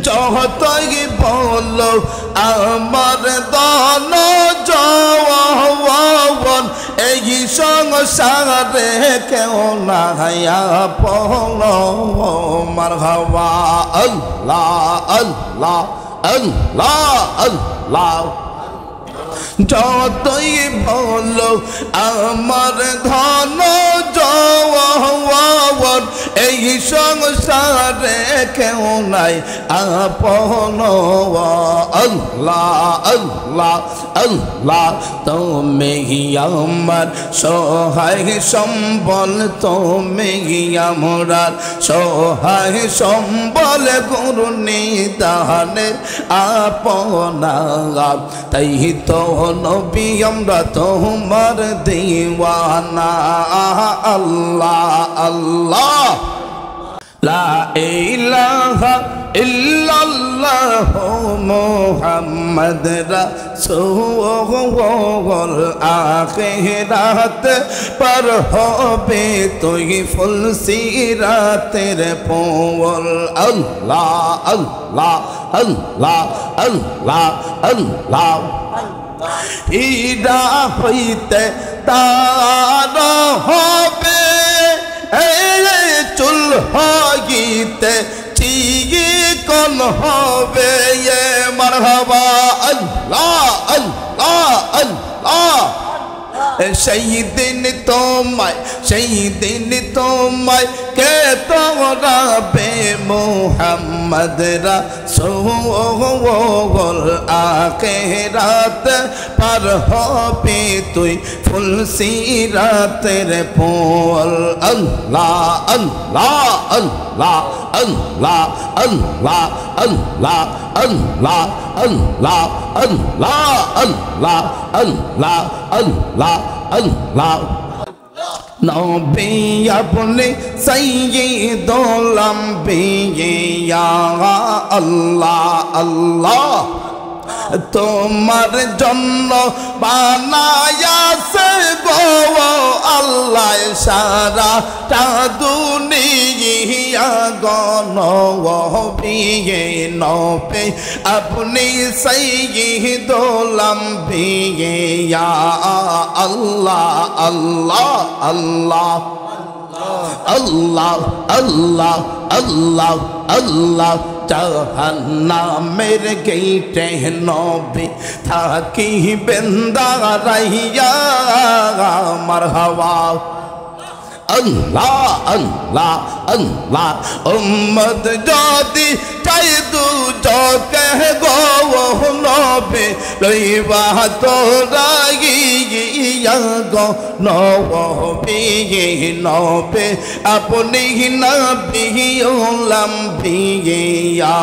যতই বলো আমার ধন যৌবন এই সংসারে কেউ না আপন মারহাবা আল্লাহ আল্লাহ আল্লাহ আল্লাহ যতই বলো আমার ধন যৌবন এই সংসারে কেউ নাই আপন আল্লাহ আল্লাহ আল্লাহ তুমি আমার সহায় সম্বল তুমি আমার সহায় সম্বল গুরু নিদানের আপনা তাই তো নবী আমরা তোমার দিওয়ানা আল্লাহ আল্লাহ লা ইলাহা ইল্লাল্লাহ মুহাম্মদ রাসূল আখিরাত পার হবে তুই ফুল সিরাতের পোল আল্লাহ আল্লাহ আল্লাহ আল্লাহ আল্লাহ ইরা হইতে তার হবে চুল হইতে চিকন হবে মারহাবা আল্লাহ আল্লাহ আল্লাহ সেই দিন তোমায় কে তোরাবে মুহাম্মদ রাসূল আখিরাত পার হবে তুই ফুল সিরাতের পোল আল্লাহ আল্লাহ আল্লাহ আল্লাহ আল্লাহ আল্লাহ আল্লাহ আল্লাহ আল্লাহ আল্লাহ আল্লাহ আল্লাহ আল্লাহ নবী আপনি সাইয়্যিদুল আম্বিয়া আল্লাহ আল্লাহ তোমার জন্য বানায়াছে গো আল্লাহ সারা দুনিয়া গনবি নবে আপনি সাইয়্যিদুল আম্বিয়া আল্লাহ আল্লাহ আল্লাহ আল্লাহ আল্লাহ আল্লাহ আল্লাহ জাহান্নামের গেটে নবী থাকিবেন দাঁড়াইয়া মারহাবা আল্লাহ আল্লাহ আল্লাহ উম্মত যদি চাই দু চোখে গো নবে লইবা তোরা গিয়া গো নবে নবে আপনি নবী আম্বিয়া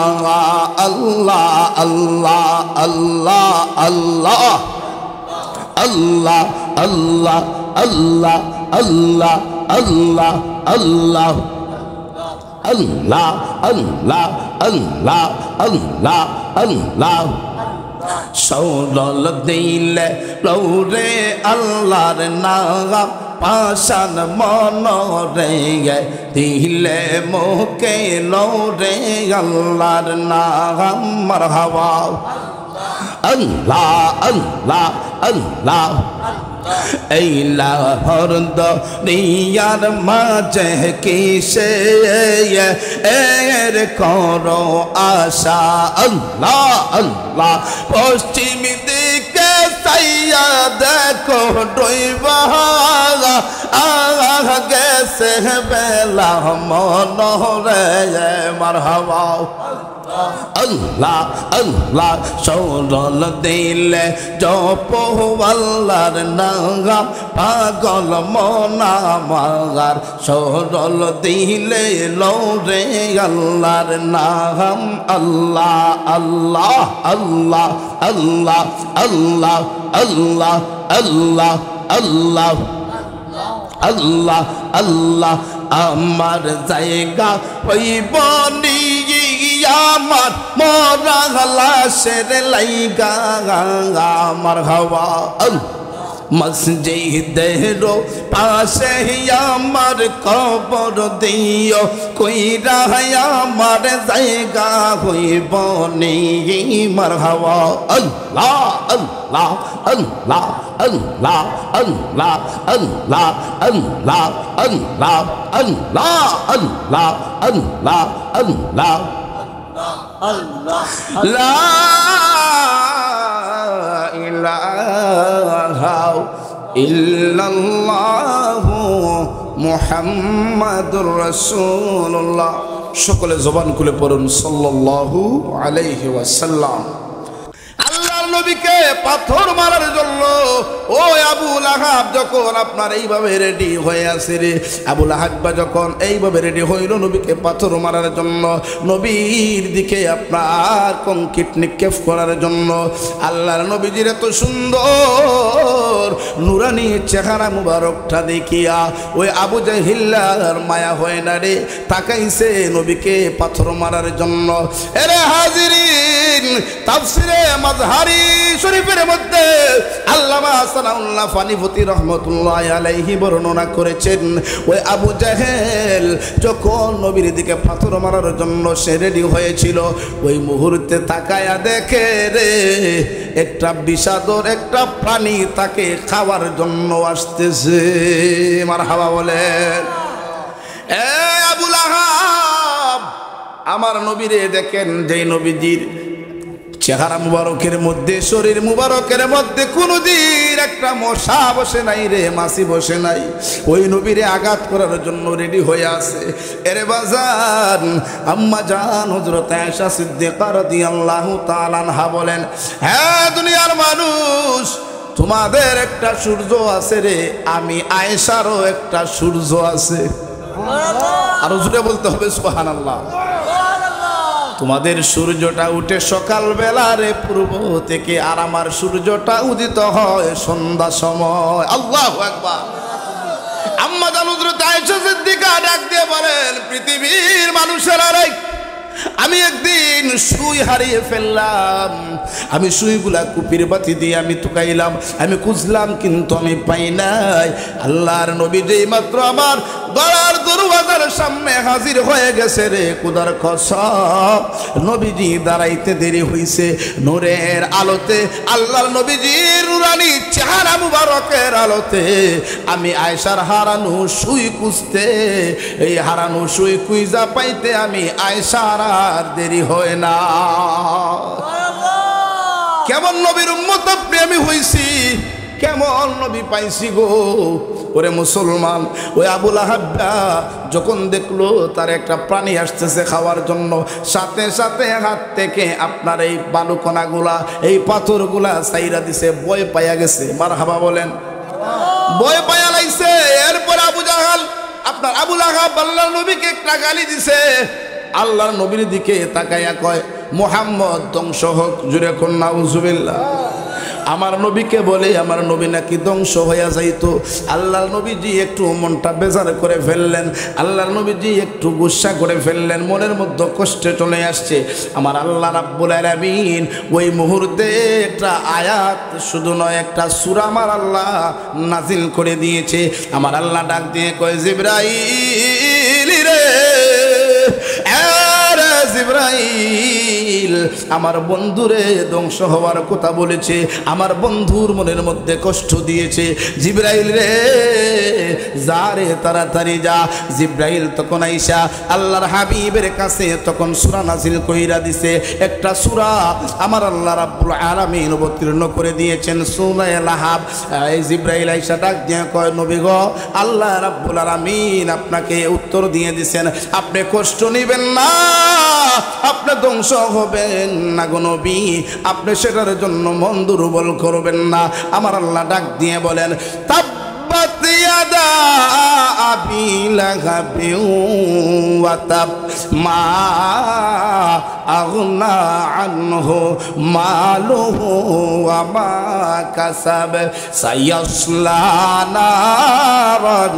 আল্লাহ আল্লাহ আল্লাহ আল্লাহ আল্লাহ আল্লাহ আল্লাহ আল্লাহ আল্লাহ আল্লাহ আল্লাহ আল্লাহ আল্লাহ আল্লাহ আল্লাহ সরল দিলে লৌরে আল্লাহর নাম পাশান মনরে দিলে মুখে লৌরে আল্লাহর নাম মারহাবা আল্লাহ আল্লাহ আল্লাহ এই লাহর দুনিয়ার মাঝে কিসে এর করো আশা আল্লাহ আল্লাহ পশ্চিম দিকে সাইয়া দেখো ডুইবা গেছে বেলা মনরে মারহাবা আল্লাহ আল্লাহ সরল দিলে জপ আল্লাহর নাম পাগল মনা মাগার সরল দিলে লৌরে আল্লাহর নাম আল্লাহ আল্লাহ আল্লাহ আল্লাহ আল্লাহ আল্লাহ আল্লাহ আল্লাহ আল্লাহ আল্লাহ আমার জায়গা হইব আমার মরা লাশের লাইগা মারহাবা মসজিদের পাশে আমার কবর দিও, কইরা আমার জায়গা হইব নি মারহাবা। আল্লাহ আল্লাহ আল্লাহ আল্লাহ আল্লাহ আল্লাহ আল্লাহ আল্লাহ আল্লাহ আল্লাহ আল্লাহ আল্লাহ আল্লাহ লা ইলাহা ইল্লাল্লাহু মুহাম্মাদুর রাসূলুল্লাহ। সকলে জবান খুলে পড়ুন সাল্লাল্লাহু আলাইহি ওয়াসাল্লাম। আল্লাহর নবীকে পাথর মারার জন্য ও আবু লাহাব যখন আপনার এইভাবে রেডি হয়ে আছে রে, আবু লাহাব যখন এইভাবে রেডি হইল নবীকে পাথর মারার জন্য, নবীর দিকে আপনার কংক্রিট নিক্ষেপ করার জন্য, আল্লাহর নবীজির এত সুন্দর নুরানি চেহারা মুবারকটা দেখিয়া ওই আবু জাহিল্লার মায়া হয় না রে, তাকাইছে নবীকে পাথর মারার জন্য। এরে হাজিরিন, তাফসিরে মাজহারি শরীফের মধ্যে আল্লামা সানাউল্লাহ ফানিভূতি রহমতুল্লাহ আলাইহি বর্ণনা করেছেন, ওই আবু জাহেল যখন নবীর দিকে পাথর মারার জন্য সে রেডি হয়েছিল, ওই মুহূর্তে তাকায়া দেখে রে একটা বিষাদর একটা প্রাণী তাকে খাওয়ার জন্য আসতেছে। মারহাবা বলেন। এ আবু লাহাব, আমার নবীরে দেখেন, যেই নবীজির চেহারা মুবারকের মধ্যে, শরীর মুবারকের মধ্যে কোনদিন একটা মশা বসে নাই রে, মাছি বসে নাই, ওই নবীরে আঘাত করার জন্য রেডি হয়ে আছে। এরে বাজান, আম্মা জান হযরত আয়েশা সিদ্দিকা রাদিয়াল্লাহু তাআলা আনহা বলেন, হ্যাঁ দুনিয়ার মানুষ, তোমাদের একটা সূর্য আছে রে, আমি আয়েশারও একটা সূর্য আছে। আর জোরে বলতে হবে সুবহানাল্লাহ। তোমাদের সূর্যটা উঠে সকাল বেলা রে পূর্ব থেকে, আর আমার সূর্যটা উদিত হয় সন্ধ্যা সময়। আল্লাহু আকবার। আম্মা জান হযরত আয়েশা সিদ্দিকা ডাক দিয়ে বলেন, পৃথিবীর মানুষেরা রে, আমি একদিন সুই হারিয়ে ফেললাম, আমি সুইগুলা কুপির বাতি দিয়ে আমি তুকাইলাম, আমি খুঁজলাম কিন্তু আমি পাই নাই। আল্লাহর নবী যেই মাত্র আমার গলার দরওয়াজার সামনে হাজির হয়ে গেছে রে, খোদার কসম নবীজি দাঁড়াইতে দেরি হইছে, নূরের আলোতে, আল্লাহর নবীজির নুরানি চেহারা মুবারকের আলোতে আমি আয়েশার হারানো সুই খুঁজতে, এই হারানো সুই খুঁজা পাইতে আমি আয়েশার আর দেরি হয় না। কেমন নবীর উম্মত প্রেমী হইছি, কেমন নবী পাইছি গো। ওরে মুসলমান, ওই আবু লাহাব যখন দেখলো তার একটা প্রাণী আসতেছে খাওয়ার জন্য, সাথে সাথে হাত থেকে আপনার এই বালুকণাগুলা, এই পাথরগুলা সাইরা দিছে, ভয় পাইয়া গেছে। মারহাবা বলেন। ভয় পাইয়া লাইছে। এরপর আবু জাহাল, আপনার আবু লাহাব আল্লাহর নবীকে একটা গালি দিছে। আল্লাহর নবীর দিকে তাকাইয়া কয়, মুহাম্মদ ধ্বংস হোক। জুরে কোন নাউজুবিল্লাহ। আমার নবীকে বলে আমার নবী নাকি ধ্বংস হইয়া যাইতো। আল্লাহর নবীজি একটু মনটা বেজার করে ফেললেন, আল্লাহর নবীজি একটু গুসা করে ফেললেন, মনের মধ্যে কষ্টে চলে আসছে। আমার আল্লাহ রাব্বুল আলামিন ওই মুহূর্তে একটা আয়াত, শুধু নয় একটা সূরা আমার আল্লাহ নাজিল করে দিয়েছে। আমার আল্লাহ ডাক দিয়ে কয়, জিবরাইল রে, জিবরাইল আমার বন্ধুরে ধ্বংস হওয়ার কথা বলেছে, আমার বন্ধুর মনের মধ্যে কষ্ট দিয়েছে। জিবরাইল রে যা রে, তাড়াতাড়ি যা। জিবরাইল তখন আইসা আল্লাহর হাবিবের কাছে তখন সূরা নাজিল কইরা দিছে। একটা সূরা আমার আল্লাহ রাব্বুল আলামিন অবতীর্ণ করে দিয়েছেন, সূরা লাহাব। এই জিবরাইল আইসা ডাক দিয়ে কয়, নবী গো, আল্লাহ রাব্বুল আলামিন আপনাকে উত্তর দিয়ে দিছেন, আপনি কষ্ট নেবেন না, আপনি ধ্বংস হবেন না গো নবী, আপনি সেটার জন্য মন দুর্বল করবেন না। আমার আল্লাহ ডাক দিয়ে বলেন, তাব্বাত ইয়াদা আবি লাহাবিন ওয়া তাব, মা আগনা আনহু মালুহু ওয়া মা কাসাব, সায়াসলা নারান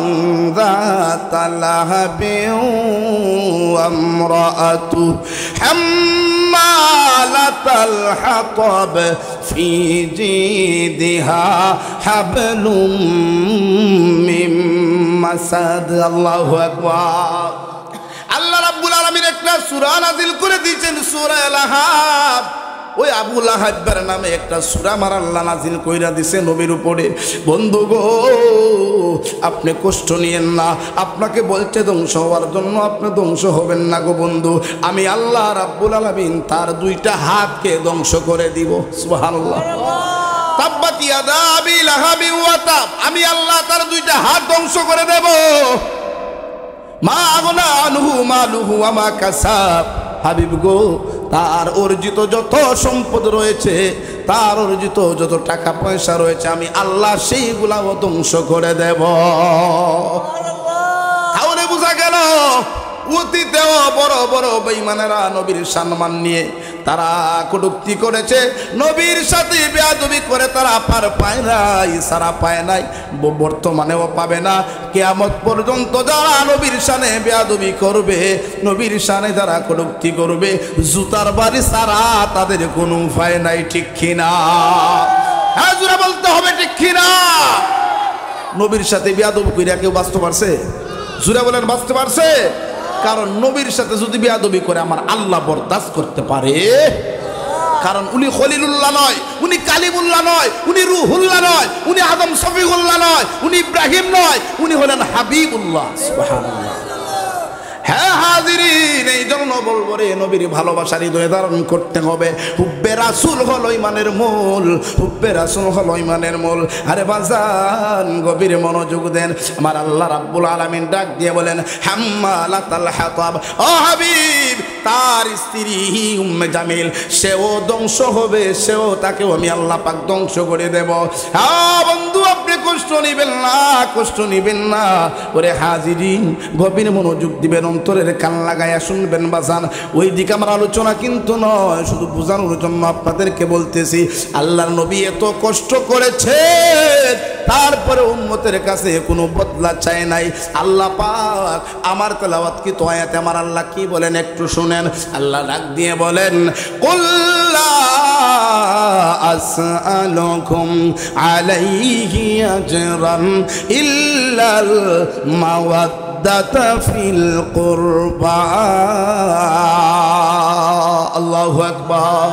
যাতা লাহাবিন ওয়া ইমরাআতু হাম্মালাত লাতাল হাতাব ফি জিদিহা হাবলুম মিন মাসাদ। আল্লাহু আকবার। আল্লাহ রাব্বুল আলামিন একটা সূরা নাযিল করে দিয়েছেন, সূরা লাহাব। ওই আবু লাহাবের নামে একটা সূরা আমার আল্লাহ নাযিল কইরা দিছে নবীর উপরে। বন্ধু গো, আপনি কষ্ট নিয়েন না, আপনাকে বলছে ধ্বংস হওয়ার জন্য, আপনি ধ্বংস হবেন না গো বন্ধু। আমি আল্লাহ রাব্বুল আলামিন তার দুইটা হাতকে ধ্বংস করে দিব। সুবহানাল্লাহ। তাব্বাত ইয়াদা আবি লাহাবি ওয়া তাব, আমি আল্লাহ তার দুইটা হাত ধ্বংস করে দেব। মা আগনা আনহু মালুহু ওয়া মা কাসাব। হাবিব গো, তার অর্জিত যত সম্পদ রয়েছে, তার অর্জিত যত টাকা পয়সা রয়েছে, আমি আল্লাহ সেইগুলাও ধ্বংস করে দেব। তাহলে বোঝা গেল অতীতেও বড় বড় বেঈমানেরা নবীর সম্মান নিয়ে তারা কটূক্তি করেছে, নবীর সাথে বেয়াদবি করে তারা পার পায় নাই, সারা পায় নাই, বর্তমানেও পাবে না। কিয়ামত পর্যন্ত যারা নবীর শানে বেয়াদবি করবে, নবীর শানে যারা কটূক্তি করবে, জুতার বাড়ি সারা তাদের কোনো উপায় নাই। ঠিক কিনা? হ্যাঁ, জোরে বলতে হবে, ঠিক কিনা? নবীর সাথে বেয়াদবি কইরা কেউ বাঁচতে পারছে? জোরে বলেন, বাঁচতে পারছে? কারণ নবীর সাথে যদি বেয়াদবি করে আমার আল্লাহ বরদাস্ত করতে পারে। কারণ উনি খলিলুল্লাহ নয়, উনি কালিমুল্লাহ নয়, উনি রুহুল্লাহ নয়, উনি আদম শফিউল্লাহ নয়, উনি ইব্রাহিম নয়, উনি হলেন হাবিবুল্লাহ। সুবহানাল্লাহ। হ্যাঁ হাজিরিন, এই জন্য বলবো রে, নবীর ভালোবাসার হৃদয়ে ধারণ করতে হবে। হুব্বে রাসূল হলো ঈমানের মূল, হুব্বে রাসূল হলো ঈমানের মূল। আরে বাজান, গভীর মনোযোগ দেন। আমার আল্লাহ রাব্বুল আলামিন ডাক দিয়ে বলেন, হাম্মালাতাল হাতাব। ও হাবিব, তার স্ত্রী উম্মে জামিল, সেও ধ্বংস হবে, সেও, তাকেও আমি আল্লাহ পাক ধ্বংস করে দেব। হ্যাঁ বন্ধু, আপনি কষ্ট নিবেন না, কষ্ট নিবেন না। ওরে হাজিরিন, গভীর মনোযোগ দিবেন, অন্তরের কান লাগাইয়া শুনবেন বাজান। ওই দিকে আমার আলোচনা কিন্তু নয়, শুধু বোঝানোর জন্য আপনাদেরকে বলতেছি। আল্লাহর নবী এত কষ্ট করেছে, তারপরে উম্মতের কাছে কোনো বদলা চায় নাই। আল্লাহ পাক আমার তেলাওয়াত কি তো আয়াতে আমার আল্লাহ কি বলেন একটু শুনেন। আল্লাহ ডাক দিয়ে বলেন, কুল লা আসআলুকুম আলাইহি আজরান ইল্লাল মাওয়াদ্দাতা ফিল কুরবা। আল্লাহু আকবার।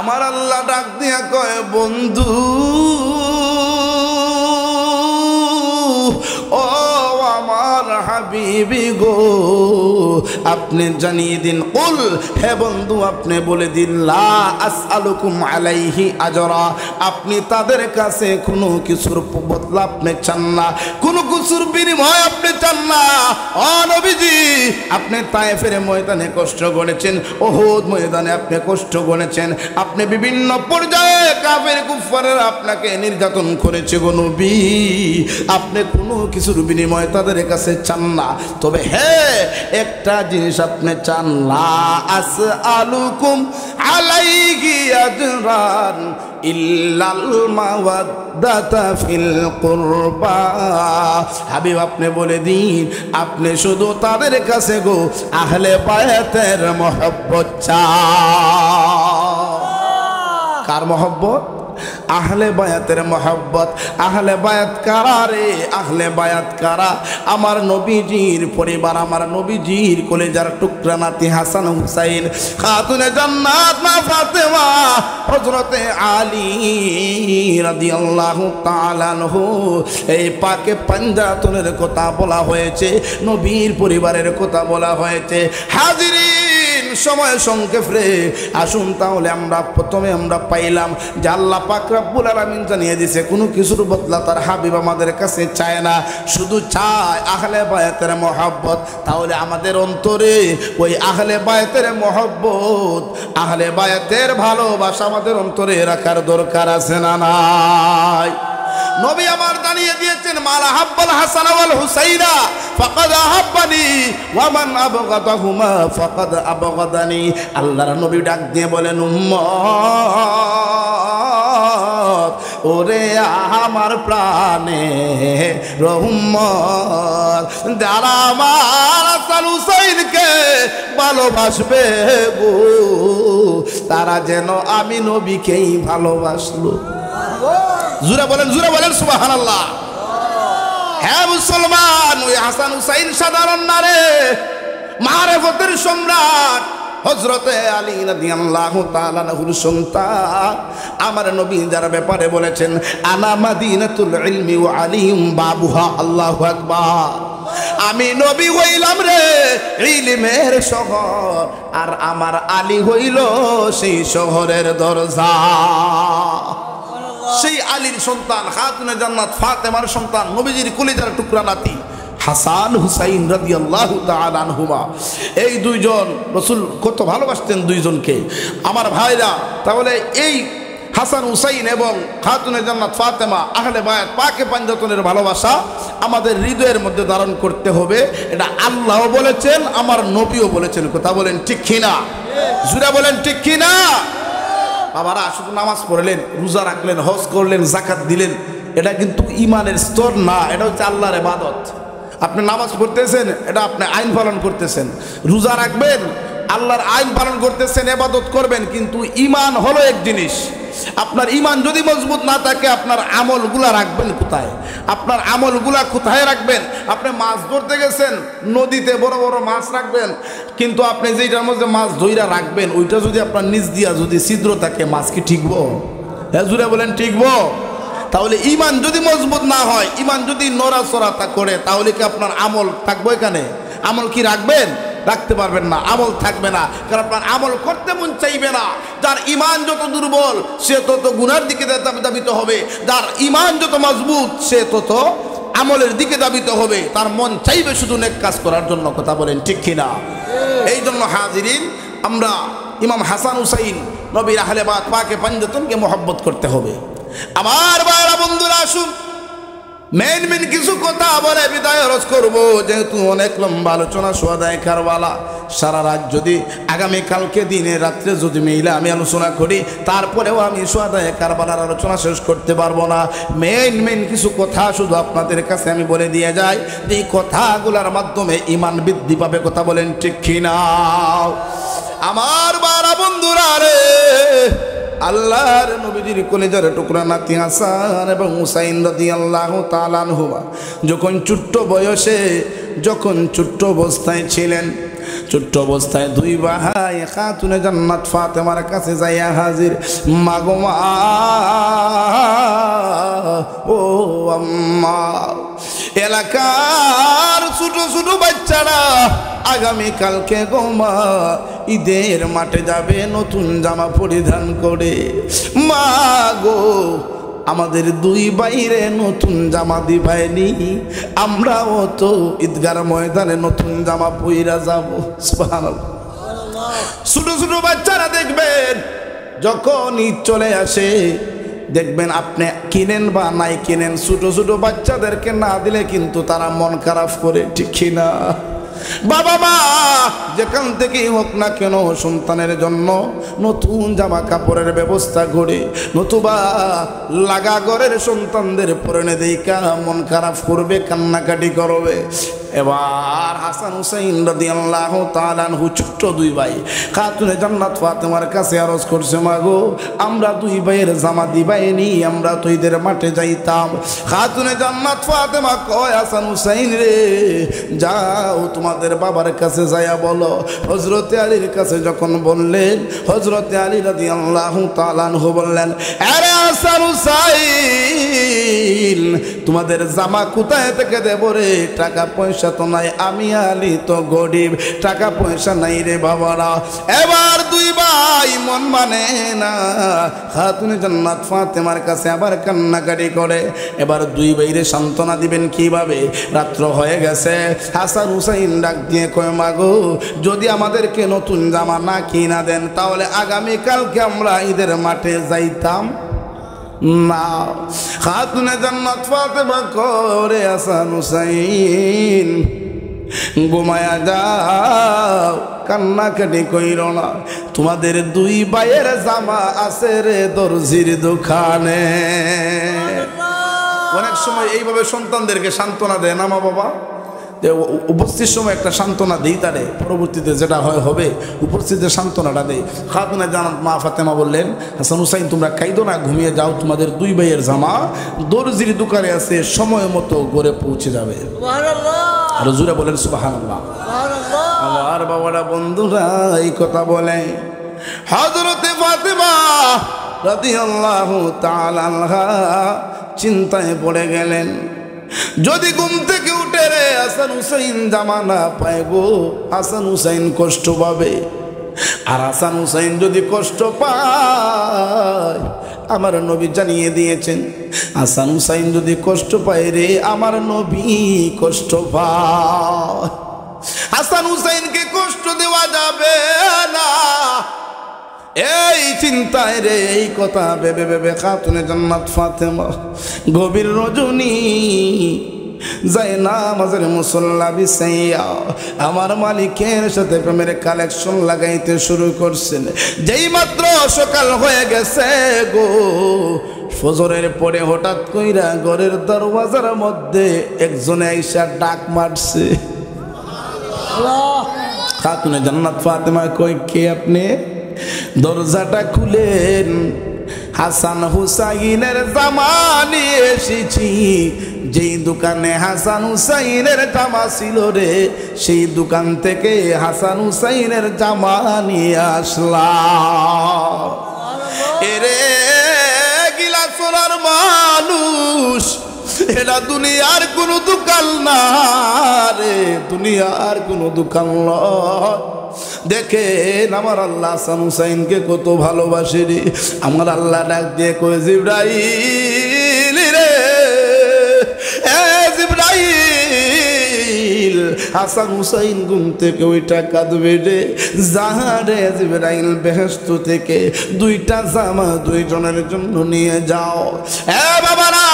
আমার আল্লাহ ডাক দিয়া কয়, বন্ধু ও আমার হাবিবি গো, আপনি জানিয়ে দিন, কুল, হে বন্ধু আপনি বলে দিন, লা আসআলুকুম আলাইহি আজরা, আপনি তাদের কাছে কোনো কিছুর বদলা আপনি চান না, কোনো কিছুর বিনিময় আপনি চান না। ও নবীজি, আপনি তায়েফের ময়দানে কষ্ট করেছেন, উহুদ ময়দানে আপনি কষ্ট করেছেন, আপনি বিভিন্ন পর্যায়ে কাফের কুফাররা আপনাকে নির্যাতন করেছে গো নবী, আপনি কোনো কিছুর বিনিময় তাদের কাছে চান না। তবে হ্যাঁ, একটা জিনিস আপনি চান, লা আসআলুকুম আলাইহি আজরান ইল্লাল মাওয়াদ্দাতা ফিল কুরবা। হাবিব আপনি বলে দিন, আপনি শুধু তাদের কাছে গো আহলে বায়াতের মহব্বত চান। কার মহব্বত? আহলে বায়াতের মহব্বত। আহলে বায়াত কারা রে? আহলে বায়াত কারা? আমার নবীজির পরিবার, আমার নবীজির কলেজার টুকরা নাতি হাসান হুসাইন, খাতুনে জান্নাত মা ফাতেমা, হযরতে আলী রাদিয়াল্লাহু তাআলা আনহু। এই পাকে পাঞ্জাতনের কথা বলা হয়েছে, নবীর পরিবারের কথা বলা হয়েছে। হাজিরিন, সময় সংক্ষেপ রে, আসুন তাহলে আমরা প্রথমে আমরা পাইলাম যে আল্লাহ পাক রব্বুল আলামিন জানিয়ে দিয়েছে কোনো কিছুর বদলা তার হাবিব আমাদের কাছে চায় না, শুধু চায় আহলে বায়াতের মহব্বত। তাহলে আমাদের অন্তরে ওই আহলে বায়াতের মহব্বত, আহলে বায়াতের ভালোবাসা আমাদের অন্তরে রাখার দরকার আছে না নাই? নবী আমার জানিয়ে দিয়েছেন, মালা হাব্বাল হাসান ওয়াল হুসাইনা ফাকাদ আহাব্বানি ওয়া মান আবগাদাহুমা ফাকাদ আবগাদানি। আল্লাহর নবী ডাক দিয়ে বলেন, উম্মত, ওরে আমার প্রাণে রহমত, যারা আমার হাসান হুসাইনকে ভালোবাসবে গো, তারা যেন আমি নবীকেই ভালোবাসলো। জুরা বলেন সুবহানাল্লাহ। হ্যাঁ মুসলমান, ওই হাসান হুসাইন সাধারণ না রে, মারেফতের সম্রাট হযরতে আলী রাদিয়াল্লাহু তাআলা আনহুর সন্তান। আমার নবী যার ব্যাপারে বলেছেন, আনা মাদিনাতুল ইলমি ওয়া আলিম বাবুহা। আল্লাহু আকবার। আমি নবী হইলাম রে ইলমের শহর, আর আমার আলী হইল সেই শহরের দরজা। সেই আলীর সন্তান, খাতুনে জান্নাত ফাতেমার সন্তান, নবীজির কলিজার টুকরা নাতি হাসান হুসাইন রাদিয়াল্লাহু তাআলা আনহুমা। এই দুইজন রাসূল কত ভালোবাসতেন দুইজনকে আমার ভাইরা। তাহলে এই হাসান হুসাইন এবং খাতুনে জান্নাত ফাতেমা আহলে বায়াত পাকে পাঞ্জাতনের ভালোবাসা আমাদের হৃদয়ের মধ্যে ধারণ করতে হবে। এটা আল্লাহ বলেছেন, আমার নবীও বলেছেন। কথা বলেন ঠিক কিনা? জুরা বলেন ঠিক কিনা? বাবারা, শুধু নামাজ পড়লেন, রোজা রাখলেন, হজ করলেন, যাকাত দিলেন, এটা কিন্তু ইমানের স্তর না। এটা হচ্ছে আল্লাহর ইবাদত। আপনি নামাজ পড়তেছেন, এটা আপনি আইন পালন করতেছেন। রোজা রাখবেন, আল্লাহর আইন পালন করতেছেন, ইবাদত করবেন। কিন্তু ইমান হলো এক জিনিস। আপনার ইমান যদি মজবুত না থাকে, আপনার আমলগুলা রাখবেন কোথায়? আপনার আমলগুলা কোথায় রাখবেন? আপনি মাছ ধরতে গেছেন, নদীতে বড় বড় মাছ রাখবেন, কিন্তু আপনি যেটার মধ্যে মাছ ধইরা রাখবেন, ওইটা যদি আপনার নিচ দিয়া যদি ছিদ্র থাকে, মাছ কি ঠিকবো? হ্যাঁ জুড়ে বলেন ঠিকবো? তাহলে ইমান যদি মজবুত না হয়, ইমান যদি নড়াচড়া করে, তাহলে কি আপনার আমল থাকবে? এখানে আমল কি রাখবেন? রাখতে পারবেন না, আমল থাকবে না। কারণ আপনার আমল করতে মন চাইবে না। যার ইমান যত দুর্বল, সে তত গুনার দিকে দাবিত হবে। যার ইমান যত মজবুত, সে তত আমলের দিকে দাবিত হবে। তার মন চাইবে শুধু নেক কাজ করার জন্য। কথা বলেন ঠিক কিনা? এই জন্য হাজিরিন, আমরা ইমাম হাসান হুসাইন নবীর আহলে বায়াত পাকে পাঞ্জাতনকে মহব্বত করতে হবে। আমার বাবা বন্ধুরা, আসুন মেন কিছু কথা বলে বিদায় রোজ করবো, যেহেতু অনেক লম্বা আলোচনা সোয়াদায় কারবালা। সারা রাত যদি আগামীকালকে দিনে রাত্রে যদি মিলে আমি আলোচনা করি, তারপরেও আমি সোয়াদায় কারবালার আলোচনা শেষ করতে পারবো না। মেন কিছু কথা শুধু আপনাদের কাছে আমি বলে দিয়ে যাই, এই কথাগুলোর মাধ্যমে ইমান বৃদ্ধি পাবে। কথা বলেন ঠিক কিনা? আমার বারা বন্ধুরা রে, আল্লাহর নবীজির কলিজার টুকরা নাতি হাসান এবং হুসাইন রাদিয়াল্লাহু তাআলা আনহুমা যখন ছোট্ট অবস্থায় ছিলেন, ছোট্ট অবস্থায় দুই ভাই খাতুনে জান্নাত ফাতেমার কাছে যাইয়া হাজির। মাগো মা, ও আম্মা, এলাকার ছোট ছোট বাচ্চারা আগামীকালকে গো মা ঈদের মাঠে যাবে নতুন জামা পরিধান করে। মা গো, আমাদের দুই বাইরে নতুন জামা দিবাইনি, আমরাও তো ঈদগার ময়দানে নতুন জামা পইরা যাব। সুবহানাল্লাহ। ছোট ছোট বাচ্চারা দেখবেন, যখন ঈদ চলে আসে, দেখবেন আপনি কিনেন বা নাই কিনেন, ছোট ছোট বাচ্চাদেরকে না দিলে কিন্তু তারা মন খারাপ করে। ঠিক কিনা? বাবা মা যেখান থেকেই হোক না কেন, সন্তানের জন্য নতুন জামা কাপড়ের ব্যবস্থা করে, নতুবা লাগা ঘরের সন্তানদের পরনে দেখা মন খারাপ করবে, কান্নাকাটি করবে। এবার হাসান হুসাইন রাদিয়াল্লাহু তাআলা আনহু ছোট্ট দুই ভাই খাতুনে জান্নাত ফাতেমার কাছে আরজ করছে, মাগো আমরা দুই ভাইয়ের জামা দিবাইনি, আমরা তো ঈদের মাঠে যাইতাম। খাতুনে জান্নাত ফাতেমা কয়, হাসান হুসাইন রে, যাও তোমাদের বাবার কাছে যাইয়া বলো। হযরতে আলীর কাছে যখন বললেন, হযরতে আলী রাদিয়াল্লাহু তাআলা আনহু বললেন, আরে হাসান হুসাইন, তোমাদের জামা কোথায় থেকে দেব রে? টাকা পয়সা তো নাই, আমি আলী তো গরিব, টাকা পয়সা নাই রে বাবারা। এবার দুই ভাই মন মানে না, খাতুনে জান্নাত ফাতেমার কাছে আবার কান্নাকাটি করে। এবার দুই ভাইরে সান্ত্বনা দিবেন কিভাবে? রাত্র হয়ে গেছে। হাসান হুসাইন ডাক দিয়ে কয়, মাগো যদি আমাদেরকে নতুন জামা না কিনা দেন, তাহলে আগামীকালকে আমরা ঈদের মাঠে যাইতাম না। খাতুনে জান্নাত ফাতেমা করে, হাসান হুসাইন ঘুমায়া যাও, কান্নাকাটি কইর না, তোমাদের দুই ভাইয়ের জামা আছে রে দর্জির দোকানে। অনেক সময় এইভাবে সন্তানদেরকে সান্ত্বনা দেয় না মা বাবা? উপস্থিত সময় একটা সান্ত্বনা দিই তারে, পরবর্তীতে যেটা হয় হবে, উপস্থিতের সান্ত্বনাটা দেয়। খাতুনে জান্নাত মা ফাতেমা বললেন, হাসান হুসাইন তোমরা কাইদো না, ঘুমিয়ে যাও, তোমাদের দুই ভাইয়ের জামা দর্জির দোকানে আছে, সময় মতো ঘরে পৌঁছে যাবে। আর জুড়ে বলেন সুবহানাল্লাহ। আমার বাবারা বন্ধুরা এই কথা বলে হযরতে ফাতেমা রাদিয়াল্লাহু তাআলা আনহা চিন্তায় পড়ে গেলেন, যদি ঘুম থেকে উঠে রে হাসান হুসাইন জামা না পায় গো, হাসান হুসাইন কষ্ট পাবে। আর হাসান হুসাইন যদি কষ্ট পায়, আমার নবী জানিয়ে দিয়েছেন হাসান হুসাইন যদি কষ্ট পায় রে, আমার নবী কষ্ট পায়। হাসান হুসাইনকে কষ্ট দেওয়া যাবে না, এই চিন্তায় রে, এই কথা ভেবে ভেবে খাতুনে জান্নাত ফাতেমা গভীর রজনী যায় নামাজের মুসল্লা বিছাইয়া আমার মালিকের সাথে প্রেমের কালেকশন লাগাইতে শুরু করছেন। যেই মাত্র সকাল হয়ে গেছে গো, ফজরের পরে হঠাৎ কইরা ঘরের দরওয়াজার মধ্যে একজনে আইসা ডাক মারছে। খাতুনে জান্নাত ফাতেমা কই, কে আপনি? দরজাটা খুলেন, হাসান হুসাইনের জামা নিয়ে এসেছি। যেই দোকানে হাসান হুসাইনের জামা ছিল রে, সেই দোকান থেকে হাসান হুসাইনের জামা নিয়ে আসলাম। এরে গিলাসোনার মানুষ, এটা দুনিয়ার কোন দোকান না রে, দুনিয়ার কোন দোকান নয়। দেখেন আমার আল্লাহ হাসান হুসাইনকে কত ভালোবাসে রে। আমার আল্লাহ ডাক দিয়ে কয়ে, জিবরাইল রে, জিবরাইল, হাসান হুসাইন ঘুম থেকে ওইটা কাঁদবে রে, যাহারে জিবরাইল বেহেশত থেকে দুইটা জামা দুইজনের জন্য নিয়ে যাও। বাবারা,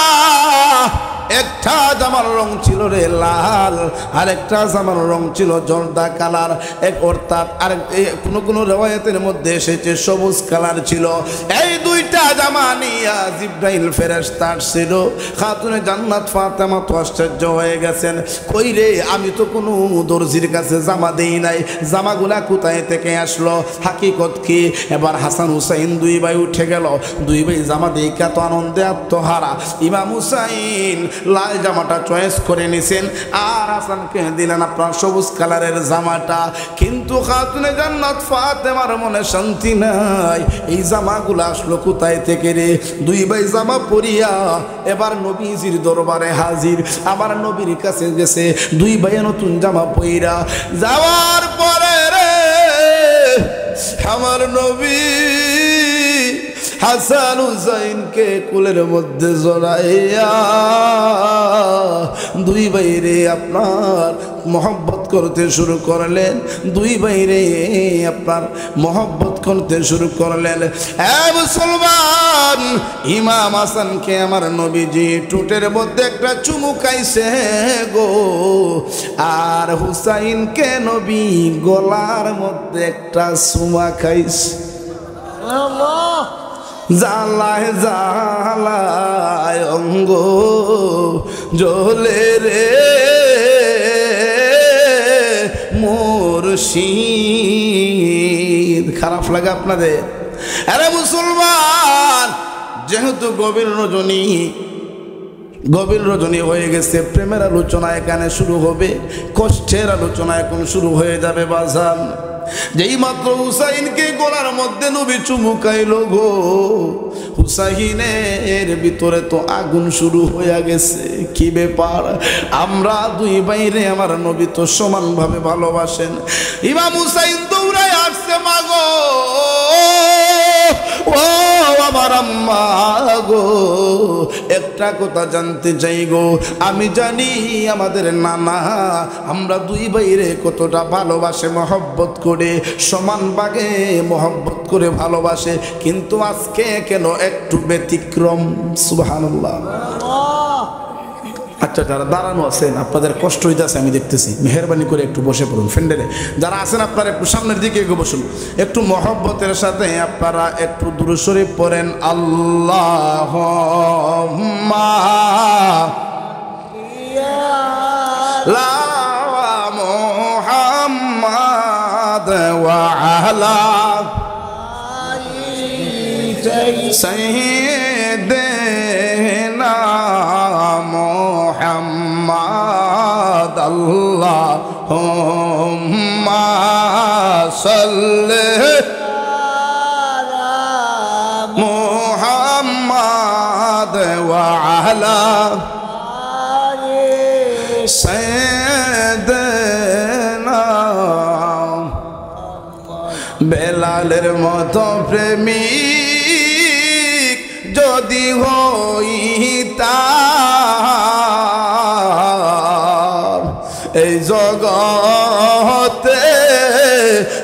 একটা জামার রং ছিল রে লাল, আর একটা জামার রং ছিল জর্দা কালার, অর্থাৎ আর কোন কোন রওয়ায়াতের মধ্যে এসেছে সবুজ কালার ছিল। এই দুইটা জামা নিয়ে জিবরাইল ফেরেশতা ছিল। খাতুনে জান্নাত ফাতেমা তো আশ্চর্য হয়ে গেছেন, কই রে, আমি তো কোনো দর্জির কাছে জামা দেই নাই, জামাগুলা কোথায় থেকে আসলো, হাকিকত কি? এবার হাসান হুসাইন দুই ভাই উঠে গেল, দুই ভাই জামা দেখা তো আনন্দে আত্মহারা। ইমাম হুসাইন লাল জামাটা চয়েস করে নিছেন, আর হাসানকে দিলেন আপনার সবুজ কালারের জামাটা। কিন্তু খাতুনে জান্নাত ফাতেমার মনে শান্তি নাই, এই জামাগুলো আসলো কোথায় থেকে রে? দুই ভাই জামা পরিয়া এবার নবীজির দরবারে হাজির। আমার নবীর কাছে গেছে, দুই ভাই নতুন জামা পইরা যাওয়ার পরে রে, আমার নবী হাসান হুসাইনকে কুলের মধ্যে জড়াইয়া দুই ভাইরে আপনার মহব্বত করতে শুরু করলেন, দুই ভাইরে আপনার মহব্বত করতে শুরু করলেন। মুসলমান, ইমাম হাসানকে আমার নবীজি টুটের মধ্যে একটা চুমু খাইছে গো, আর হুসাইনকে নবী গলার মধ্যে একটা চুমা খাইছে। জালায় জালায় অঙ্গ জ্বলে রে মুর্শিদ। খারাপ লাগে আপনাদের? আরে মুসলমান, যেহেতু গভীর রজনী হয়ে গেছে, প্রেমের আলোচনা এখানে শুরু হবে, কষ্টের আলোচনা এখন শুরু হয়ে যাবে বাজান। যেই মাত্র হুসাইনকে গলার মধ্যে নবী চুমু খাইল গো, হুসাইনের ভিতরে তো আগুন শুরু হয়ে গেছে। কি ব্যাপার? আমরা দুই ভাইরে আমার নবী তো সমানভাবে ভালোবাসেন। ইমাম হুসাইন দৌড়ায় আসছে, মাগো ও আমার আম্মা গো, একটা কথা জানতে চাই গো, আমি জানি আমাদের নানা আমরা দুই ভাইরে কতটা ভালোবাসে, মহব্বত করে সমান ভাগে মহব্বত করে ভালোবাসে, কিন্তু আজকে কেন একটু ব্যতিক্রম। সুবহানাল্লাহ। আচ্ছা, যারা দাঁড়ানো আছেন আপনাদের কষ্ট হইতেছে আমি দেখতেছি, মেহরবানি করে একটু বসে পড়ুন। ফ্রেন্ডেরে যারা আছেন আপনারা একটু সামনের দিকে এগিয়ে বসুন, একটু মহব্বতের সাথে আপনারা একটু দুরূদ শরীফ পড়েন। আল্লাহুম্মা লা وعلى سيدنا محمد اللهم صل محمد وعلى سيدنا বেলালের মতো প্রেমিক যদি হইতাম এই জগতে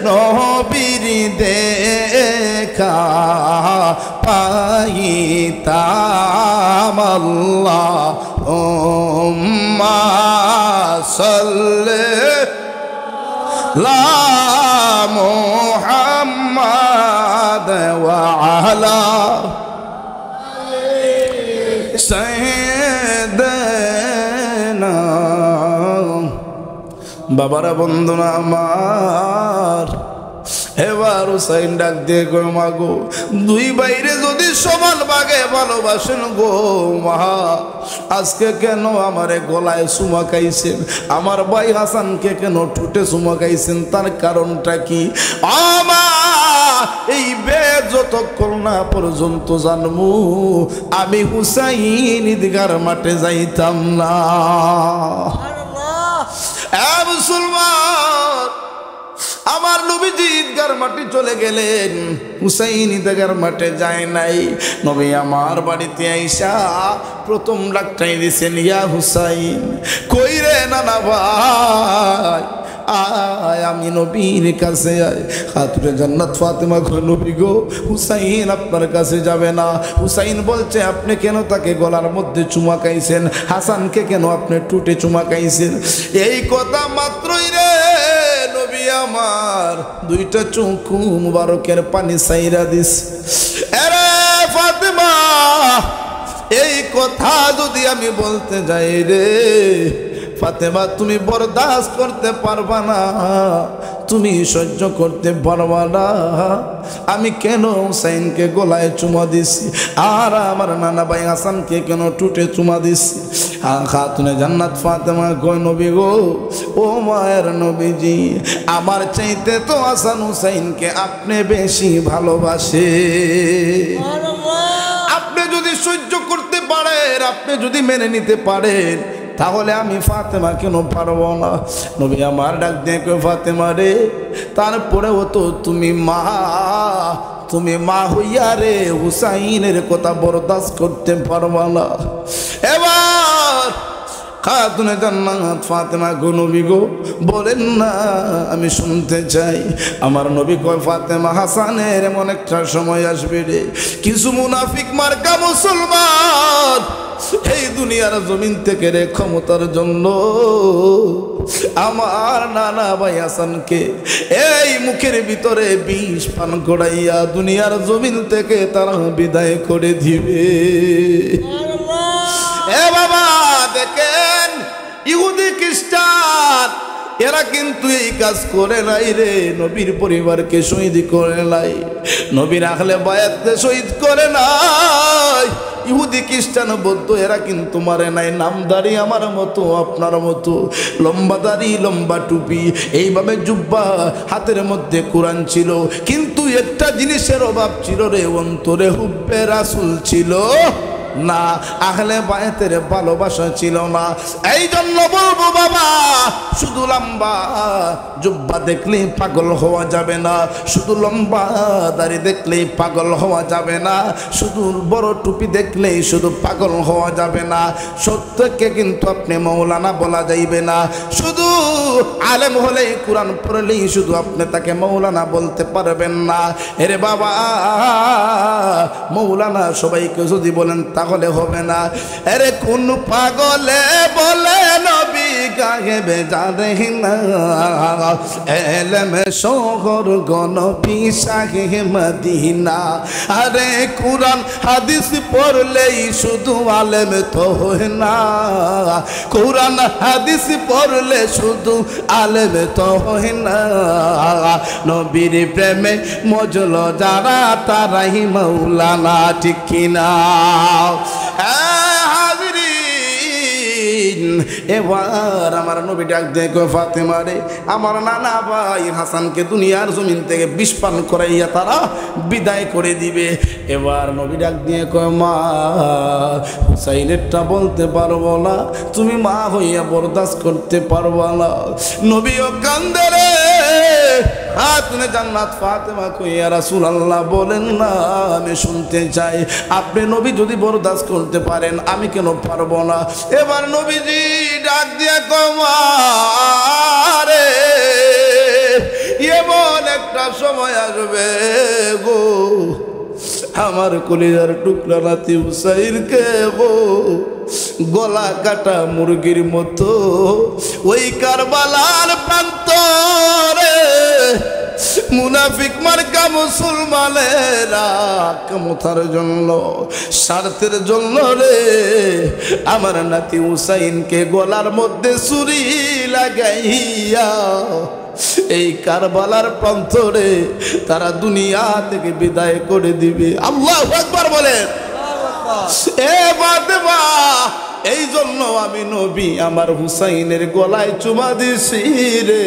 নবীর দেখা পাইতাম আল্লাহুম্মা সাল্লি লা মুহাম্মাদ ওয়া আলা সাইয়্যিদানা। বাবারা বন্ধুরা আমার, এবার হুসাইন ডাক দিয়ে গো মাগো, দুই বাইরে যদি সমান ভাগে ভালোবাসেন গো মা, আজকে কেন আমারে গলায় চুমা খাইছেন, আমার ভাই হাসানকে কেন ঠোঁটে চুমা খাইছেন, তার কারণটা কি? আমা এই বেদ যতক্ষণ না পর্যন্ত জানমু আমি হুসাইন ঈদগার মাঠে যাইতাম না। মুসলমান, আমার নবীজি ঈদগার মাঠে চলে গেলেন, হুসাইন ঈদগার মাঠে যায় নাই। নবী আমার বাড়িতে আইসা প্রথম ডাকটাই দিছেন, ইয়া হুসাইন। কই রে নানা ভাই, আয় আমি নবীর কাছে আয়। খাতুনে জান্নাত ফাতেমা কই, নবী গো হুসাইন আপনার কাছে যাবে না। হুসাইন বলছে, আপনি কেন তাকে গলার মধ্যে চুমা খাইছেন, হাসানকে কেন আপনি টুটে চুমা খাইছেন? এই কথা মাত্রই রে নবী আমার দুইটা চোখ মুবারকের পানি সাইরা দিস। আরে ফাতেমা, এই কথা যদি আমি বলতে যাই রে ফাতেমা, তুমি বরদাস্ত করতে পারবা না, তুমি সহ্য করতে পারবা না। আমি কেন হুসাইনকে গলায় চুমা দিছি, আর আমার নানা ভাই হাসানকে কেন টুটে চুমা দিছি? খাতুনে জান্নাত ফাতেমা কয়, নবী গো, ও মায়ের নবীজি, আমার চাইতে তো হাসান হুসাইনকে আপনি বেশি ভালোবাসে। আপনি যদি সহ্য করতে পারেন, আপনি যদি মেনে নিতে পারেন, তাহলে আমি ফাতেমা কেন পারবো না? নবী আমার ডাক দিয়ে কই, ফাতেমা রে, তারপরেও তো তুমি মা, তুমি মা হইয়া রে হুসাইনের কথা বরদাস্ত করতে পারবা না। এবার খাতুনে জান্নাত ফাতেমা গো, নবী গো বলেন না, আমি শুনতে চাই। আমার নবী কয়, ফাতেমা, হাসানের এমন একটা সময় আসবে রে, কিছু মুনাফিক মার্কা মুসলমান এই দুনিয়ার জমিন থেকে রে ক্ষমতার জন্য আমার নানা ভাই হাসানকে এই মুখের ভিতরে বিষ পান করাইয়া দুনিয়ার জমিন থেকে তারা বিদায় করে দিবে। এ বাবা দেখেন, ইহুদি খ্রিস্টান এরা কিন্তু এই কাজ করে নাই রে, নবীর পরিবারকে শহীদ করে নাই, নবীর আহলে বায়াতকে শহীদ করে নাই। ইহুদি খ্রিস্টান বৌদ্ধ এরা কিন্তু মারে নাই। নামদারি আমার মতো আপনার মতো, লম্বা দাড়ি লম্বা টুপি, এইভাবে জুব্বা, হাতের মধ্যে কোরআন ছিল, কিন্তু একটা জিনিসের অভাব ছিল রে, অন্তরে হুব্বে রাসূল ছিল না, আহলে বায়াতের ভালোবাসা ছিল না। এই জন্য বলবো বাবা, শুধু লম্বা জুব্বা দেখলেই পাগল হওয়া যাবে না, শুধু লম্বা দাড়ি দেখলেই পাগল হওয়া যাবে না, শুধু বড় টুপি দেখলেই শুধু পাগল হওয়া যাবে না। সত্যকে কিন্তু আপনি মৌলানা বলা যাইবে না, শুধু আলেম হলেই কোরআন পড়লেই শুধু আপনি তাকে মৌলানা বলতে পারবেন না। এরে বাবা, মৌলানা সবাইকে যদি বলেন তাহলে হবে না। আরে কোন পাগলে বলে নবী গায়ে বেজারে না এলেম শহর গণপি শাহে মদিনা আরে কুরআন হাদিস পড়লেই শুধু আলেম তো হয় না কুরআন হাদিস পড়লে শুধু আলেম তো হয় না নবীর প্রেমে মজল যারা তারাই মাওলানা ঠিক কিনা এবার আমার নবী ডাক দিয়ে কয় ফাতেমা রে আমার নানা ভাই হাসানকে দুনিয়ার জমিন থেকে বিষ পান করাইয়া তারা বিদায় করে দিবে এবার নবী ডাক দিয়ে কয় মা হুসাইনেরটা বলতে পারবো না তুমি মা হইয়া বরদাস্ত করতে পারবো না নবীও কান্দে রে আপনি জান্নাত ফাতেমা কইয়া রাসূলুল্লাহ বলেন না আমি শুনতে চাই আপনি নবী যদি বরদাস্ত করতে পারেন আমি কেন পারবো না এবার নবীজি ডাক দিয়া কমারে এমন একটা সময় আসবে গো আমার কলিজার টুকরা নাতি হুসাইনকে গো গলা কাটা মুরগির মতো ওই কারবালার প্রান্তরে মুনাফিক মার্কা মুসলমানেরা ক্ষমতার জন্য স্বার্থের জন্য রে আমার নাতি হুসাইনকে গলার মধ্যে ছুরি লাগাইয়া এই কারবালার প্রান্তরে তারা দুনিয়া থেকে বিদায় করে দিবে আল্লাহু আকবার বলেন এ ফাতেমা এই জন্য আমি নবী আমার হুসাইনের গলায় চুমা দিছি রে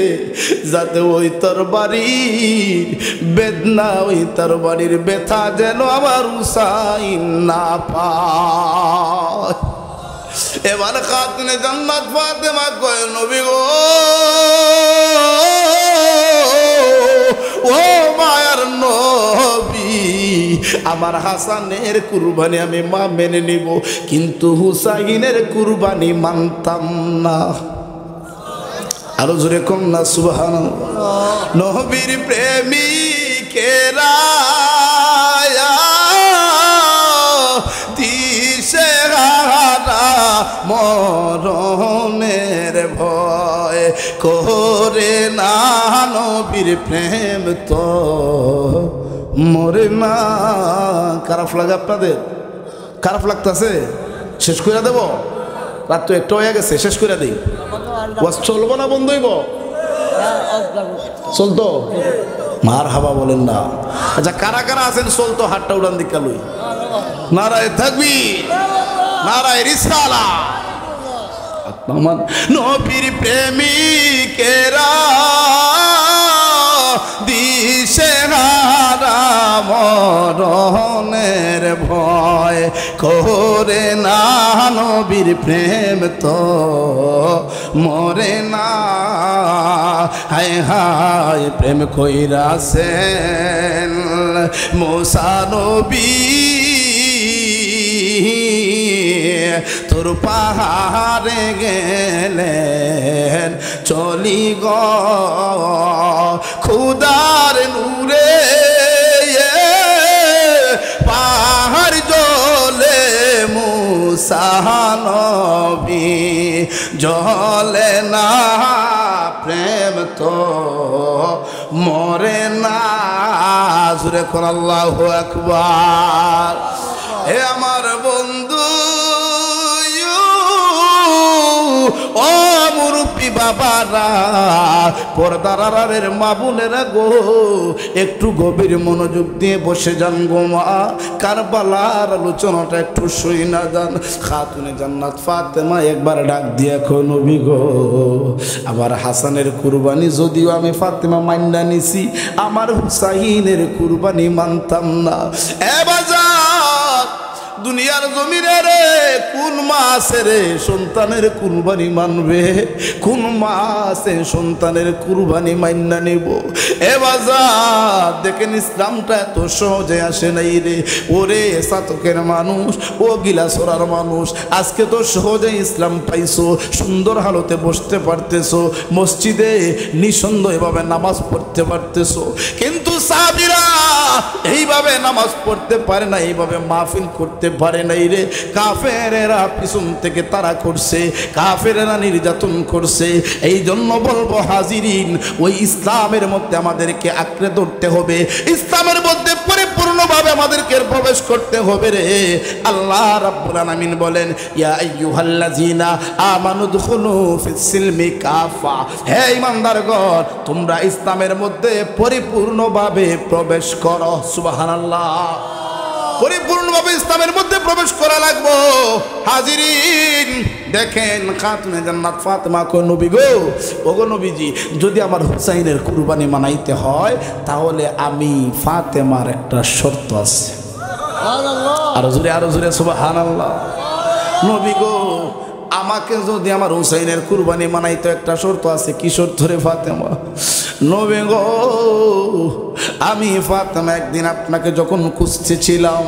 যাতে ওই তরবারির বেদনা ওই তরবারির ব্যথা যেন আমার হুসাইন না পায় এবার খাতুনে জান্নাত ফাতেমা কয় নবী গো ও মায়ার নবী আমার হাসানের কুরবানি আমি মা মেনে নিব কিন্তু হুসাইনের কুরবানি মানতাম না আরো জোরে কম না সুবহানাল্লাহ নবীর প্রেমিকেরা দিশেহারা মরণের ভয় করে না নবীর প্রেম তো মরে না খারাপ লাগে আপনাদের খারাপ লাগতেছে শেষ করে দেব রাত তো একটু হয়ে গেছে শেষ করে দিই চলবো না বন্ধ হইব চলতো মার হাবা বলেন না আচ্ছা কারা কারা আছেন চলতো হাতটা উড়ান দিকা লই নারায়ে তাকবীর নারায়ে রিসালাত নবীর প্রেমিকেরা দিশেহারা মরণের ভয় করে না নবীর প্রেম তো মরে না হায় হায় প্রেম কইরাছেন মুসা নবী তোর পাহাড়ে গেলেন চলি গ খুদার নূরে পাহাড় জ্বলে মুসা নবী জ্বলে না প্রেম তো মরে না জোরে কোন আল্লাহু আকবার হে আমার বন্ধু ও মুরব্বী বাবারা পর্দারের মা বোনেরা গো একটু গভীর মনোযোগ দিয়ে বসে যান গো মা কারবালার আলোচনাটা একটু শুই না যান খাতুনে জান্নাত ফাতেমা একবার ডাক দিয়ে কো নবী গো আবার হাসানের কুরবানি যদিও আমি ফাতেমা মাইন্না নিছি আমার হুসাইনের কুরবানি মানতাম না এ বাজার দুনিয়ার জমিনে রে কোন মাসে রে সন্তানের কুরবানি মানবে কোন মাসে সন্তানের কুরবানি মাইন্না নিব এ বাজার দেখেন ইসলামটা এত সহজে আসে নাই রে ওরে সাতকের মানুষ ও গিলাসরার মানুষ আজকে তো সহজে ইসলাম পাইছো সুন্দর হালতে বসতে পারতেছো মসজিদে নিঃসন্দেহ এভাবে নামাজ পড়তে পারতেছো কিন্তু সাহাবীরা এইভাবে নামাজ পড়তে পারে না, এইভাবে মাহফিল করতে পারে নাই রে। কাফেরেরা পিছন থেকে তারা করছে, কাফেরেরা নির্যাতন করছে। এই জন্য বলবো হাজিরিন, ওই ইসলামের মধ্যে আমাদেরকে আঁকড়ে ধরতে হবে, ইসলামের মধ্যে পরিপূর্ণভাবে আমাদেরকে প্রবেশ করতে হবে রে। আল্লাহ রাব্বুল আলামিন বলেন, ইয়া আইয়ুহাল্লাযিনা আমানু দুখুলু ফিস-সিলমি কাফা, হে ঈমানদারগণ তোমরা ইসলামের মধ্যে পরিপূর্ণভাবে প্রবেশ করো। সুবহানাল্লাহ। পরিপূর্ণভাবে ইসলামের মধ্যে প্রবেশ করা লাগবে। হাজিরিন দেখেন, খাতুনে জান্নাত ফাতেমা কই, নবী গো, ওগো নবীজি, যদি আমার হুসাইনের কুরবানি মানাইতে হয় তাহলে আমি ফাতেমার একটা শর্ত আছে। আরো জোরে সুবহানাল্লাহ। নবী গো, আমাকে যদি আমার হুসাইনের কুরবানি মানাইতে একটা শর্ত আছে। কি শর্ত রে ফাতেমা? নবী গো, আমি ফাতেমা একদিন আপনাকে যখন খুঁজতেছিলাম,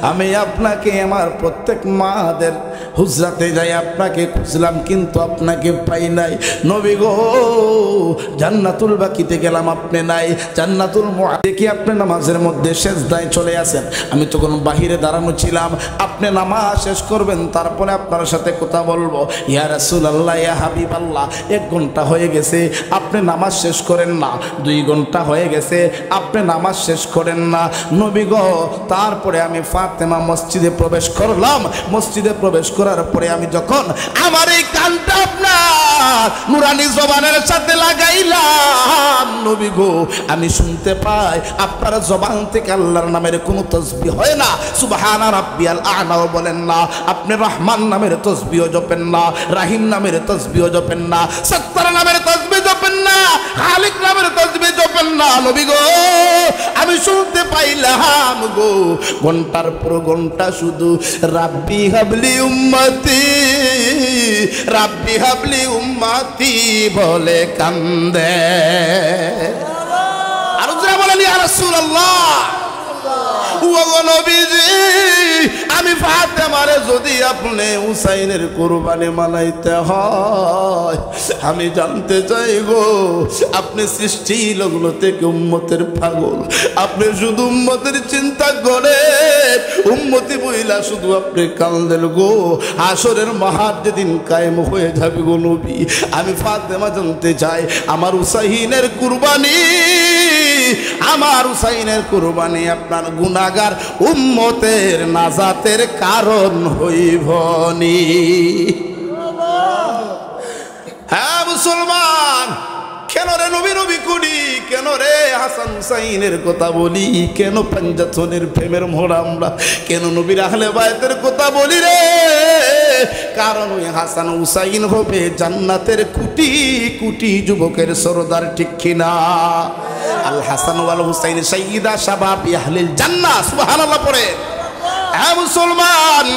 আমি আপনাকে আমার প্রত্যেক মাদের হুজরাতে যাই আপনাকে খুঁজলাম, কিন্তু আপনাকে পাই নাই। নবী গো, জান্নাতুল বাকিতে গেলাম, আপনি নাই। জান্নাতুল মুআদ দেখি আপনি নামাজের মধ্যে সেজদায় চলে আসেন। আমি তখন বাহিরে দাঁড়ানো ছিলাম, আপনি নামাজ শেষ করবেন, তারপরে আপনার সাথে কথা বলবো। ইয়া রাসূলুল্লাহ, ইয়া হাবিবাল্লাহ, 1 ঘন্টা হয়ে গেছে আপনি নামাজ শেষ করেন না, 2 ঘন্টা হয়ে গেছে আপনি নামাজ শেষ করেন না। নবী গো, তারপরে আমি ফাতেমা মসজিদে প্রবেশ করলাম। মসজিদে প্রবেশ করার পরে আমি যখন আমার এই কানটা আপনার নুরানি জবানের সাথে লাগাইলাম, নবী গো, আমি শুনতে পাই আপনার জবান থেকে আল্লাহর নামের কোনো তাসবিহ হয় না। সুবহানা রাব্বিয়াল আ'লাও বলেন না, আপনি রহমান নামের তাসবিহ জপেন না, রাহিম নামের তাসবিহ জপেন না, সত্তার নামের তাসবিহ জপেন না, খালিক নামের তাসবিহ জপেন না। নবী গো, আমি শুনতে পাইলাম গো, ঘন্টার পর ঘন্টা শুধু রাব্বি হাবলি উম্মতি, রাব্বি হাবলি উম্মতি বলে কান্দে। আর যারা বলেন ইয়া রাসূলুল্লাহ, ওগো নবীজি, আমি ফাতেমারে যদি আপনি হুসাইনের কুরবানি মানাইতে হয়, আমি জানতে চাই গো, আপনি সৃষ্টি লোকগুলো থেকে উম্মতের পাগল, আপনি শুধু উম্মতের চিন্তা করে, উম্মতি বইলা শুধু আপনি কান্দেন গো। হাসরের মাহাত যেদিন কায়েম হয়ে যাবে গো নবী, আমি ফাতেমা জানতে চাই আমার হুসাইনের কুরবানি, আমার হুসাইনের কুরবানি আপনার গুনাহগার উম্মতের নাজাতের কারণ হইবনি। হ্যাঁ মুসলমান, কেন রে নবী নবী করি, কেন রে হাসান হুসাইনের কথা বলি, কেন পাঞ্জাতনের প্রেমের মোড় আমরা, কেন নবীর আহলে বায়তের কথা বলি রে? কারণ ওই হাসান হুসাইন হবে জান্নাতের কোটি কোটি যুবকের সরদার, ঠিক কিনা? আল হাসান ওয়াল হুসাইন সাইয়্যিদা শাবাবি আহলিল জান্নাহ। সুবহানাল্লাহ পড়ে। হ্যাঁ মুসলমান,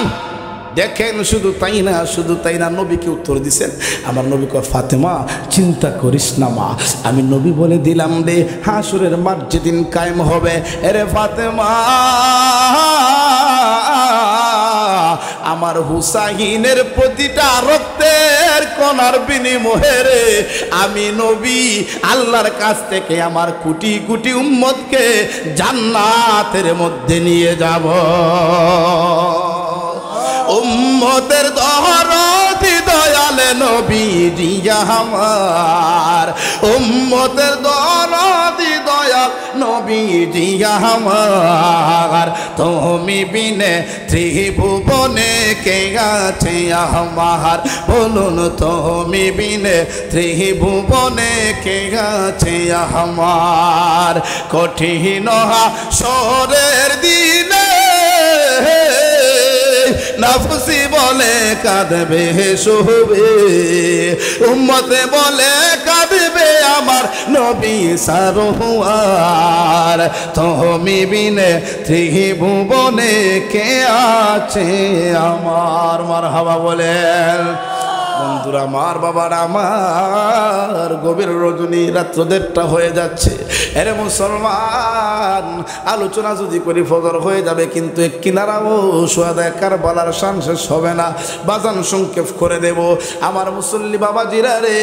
দেখেন, শুধু তাই না, শুধু তাই না, নবীকে উত্তর দিছেন। আমার নবী কয়, ফাতেমা চিন্তা করিস না মা, আমি নবী বলে দিলাম রে, হাসরের মাঠ যেদিন কায়েম হবে, এরে ফাতেমা, আমার হুসাইনের প্রতিটা রক্তের কণার বিনিময়ে রে, আমি নবী আল্লাহর কাছ থেকে আমার কোটি কোটি উম্মতকে জান্নাতের মধ্যে নিয়ে যাব। উম্মতের দরদি দয়ালে নবীজি আমার, উম্মতের দরদি দয়াল নবীজি আমার, তুমি বিনে ত্রিভুবনে কে আছে আমার, বলুন তুমি বিনে ত্রিভুবনে কে আছে আমার। কঠিন হাসরের দিনে নফসি বলে কাঁদবে শোবে, উম্মতে বলে কাঁদবে আমার নবী সারোয়ার, তুমি বিনে ত্রিভুবনে কে আছে আমার। মারহাবা বলেন। বন্ধুরা আমার, বাবারা আমার, গভীর রজনী, রাত্র 1:30 হয়ে যাচ্ছে। এরে মুসলমান, আলোচনা যদি করি ফজর হয়ে যাবে, কিন্তু এক কিনারাও সুহাদায়ে কারবালার শান শেষ হবে না। বাজান সংক্ষেপ করে দেব আমার মুসল্লি বাবাজিরা রে।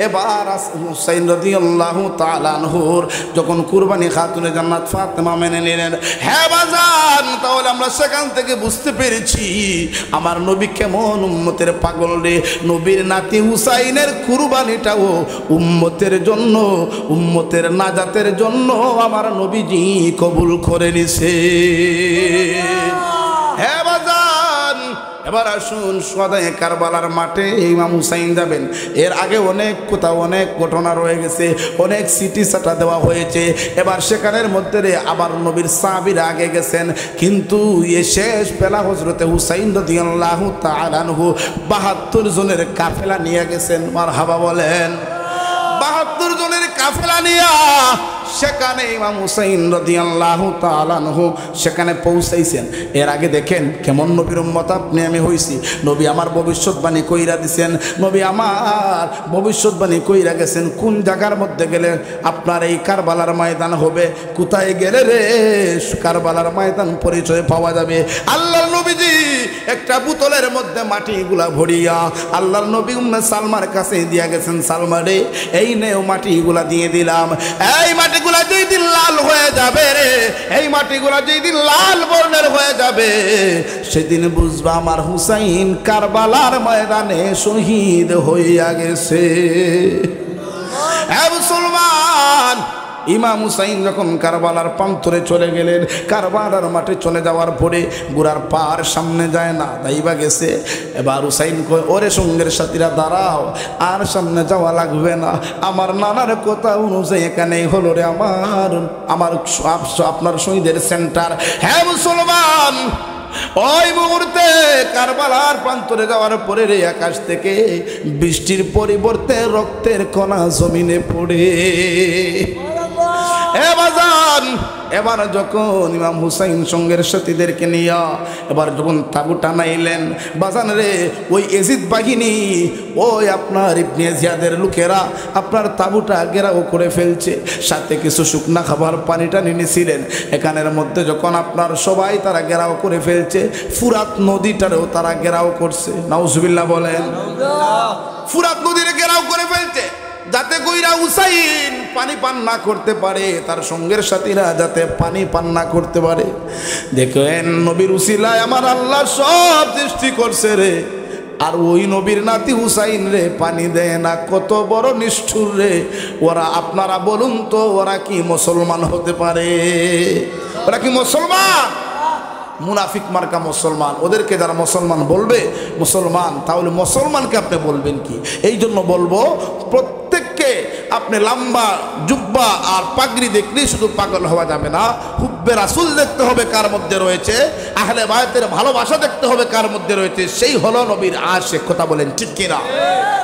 এবার হুসাইন রাদিয়াল্লাহু তাআলা আনহুর যখন কুরবানি খাতুনে জান্নাত ফাতেমা মেনে নিলেন, হ্যাঁ বাজান, তাহলে আমরা সেখান থেকে বুঝতে পেরেছি আমার নবী কেমন উম্মতের পাগল রে। নবীর নাতি হুসাইনের কুরবানিটাও উম্মতের জন্য, উম্মতের নাজাতের জন্য আমার নবীজি কবুল করে নিছে। হ্যাঁ বাজান, এবার আসুন সুহাদায়ে কারবালার মাঠে ইমাম হুসাইন যাবেন। এর আগে অনেক কোথাও অনেক ঘটনা রয়ে গেছে, অনেক সিটি সাটা দেওয়া হয়েছে। এবার সেখানের মধ্যে আবার নবীর সাহাবীরা আগে গেছেন, কিন্তু এ শেষ বেলা হযরতে হুসাইন রাদিয়াল্লাহু তাআলা আনহু ৭২ জনের কাফেলা নিয়ে গেছেন। মারহাবা বলেন। ৭২ জনের কাফেলা নিয়ে সেখানে ইমাম হুসাইন রাদিয়াল্লাহু তাআলা আনহু সেখানে পৌঁছাইছেন। এর আগে দেখেন কেমন নবীর উম্মত আপনি আমি হইছি। নবী আমার ভবিষ্যৎবাণী কইরা দিছেন, নবী আমার ভবিষ্যৎবাণী কইরা গেছেন কোন জায়গার মধ্যে গেলে আপনার এই কারবালার ময়দান হবে, কোথায় গেলে রে কারবালার ময়দান পরিচয় পাওয়া যাবে। আল্লাহর নবীজি একটা বোতলের মধ্যে মাটিগুলা ভরিয়া আল্লাহর নবী উম্মে সালমার কাছে দিয়া গেছেন, সালমা রে এই নেও মাটিগুলা দিয়ে দিলাম, এই মাটিগুলা যেদিন লাল হয়ে যাবে রে, এই মাটিগুলা যেদিন লাল বর্ণের হয়ে যাবে, সেদিন বুঝবা আমার হুসাইন কারবালার ময়দানে শহীদ হইয়া গেছে। মুসলমান, ইমাম হুসাইন যখন কারবালার প্রান্তরে চলে গেলেন, কারবালার মাঠে চলে যাওয়ার পরে গোড়ার পার সামনে যায় না, দাইবা গেছে। এবার হুসাইন কয়, ওরে সঙ্গের সাথীরা দাঁড়াও, আর সামনে যাওয়া লাগবে না, আমার নানার কথা অনুযায়ী এখানেই হলো রে আমার আপনার শহীদের সেন্টার। হ্যাঁ মুসলমান, ওই মুহূর্তে কারবালার প্রান্তরে যাওয়ার পরে রে আকাশ থেকে বৃষ্টির পরিবর্তে রক্তের কণা জমিনে পড়ে। এবার যখন ইমাম হুসাইন সঙ্গের সাথীদেরকে নিয়ে এবার যখন তাবু টানাইলেন, বাজান রে ওই এজিদ বাহিনী, ওই আপনার ইবনে জিয়াদের লোকেরা আপনার তাবুটা ঘেরাও করে ফেলছে, সাথে কিছু শুকনা খাবার পানিটা নিয়েছিলেন। এখানের মধ্যে যখন আপনার সবাই তারা ঘেরাও করে ফেলছে, ফুরাত নদীটারেও তারা ঘেরাও করছে। নাউজুবিল্লাহ বলেন। ফুরাত নদীরে ঘেরাও করে ফেলছে যাতে কইরা হুসাইন পানি পান না করতে পারে, তার সঙ্গের সাথীরা যাতে পানি পান না করতে পারে। দেখেন নবীর উসিলায় আমার আল্লাহ সব সৃষ্টি করছে রে, আর ওই নবীর নাতি হুসাইন রে পানি দেয় না, কত বড় নিষ্ঠুর রে ওরা। আপনারা বলুন তো, ওরা কি মুসলমান হতে পারে? ওরা কি মুসলমান? মুনাফিক মার্কা মুসলমান। ওদেরকে যারা মুসলমান বলবে মুসলমান, তাহলে মুসলমানকে আপনি বলবেন কি? এই জন্য বলবো, প্রত্যেককে আপনি লম্বা জুব্বা আর পাগড়ি দেখলেই শুধু পাগল হওয়া যাবে না, হুব্বে রাসূল দেখতে হবে কার মধ্যে রয়েছে, আহলে বায়তের ভালোবাসা দেখতে হবে কার মধ্যে রয়েছে, সেই হলো নবীর আশিক। কথা বলেন ঠিক কিনা?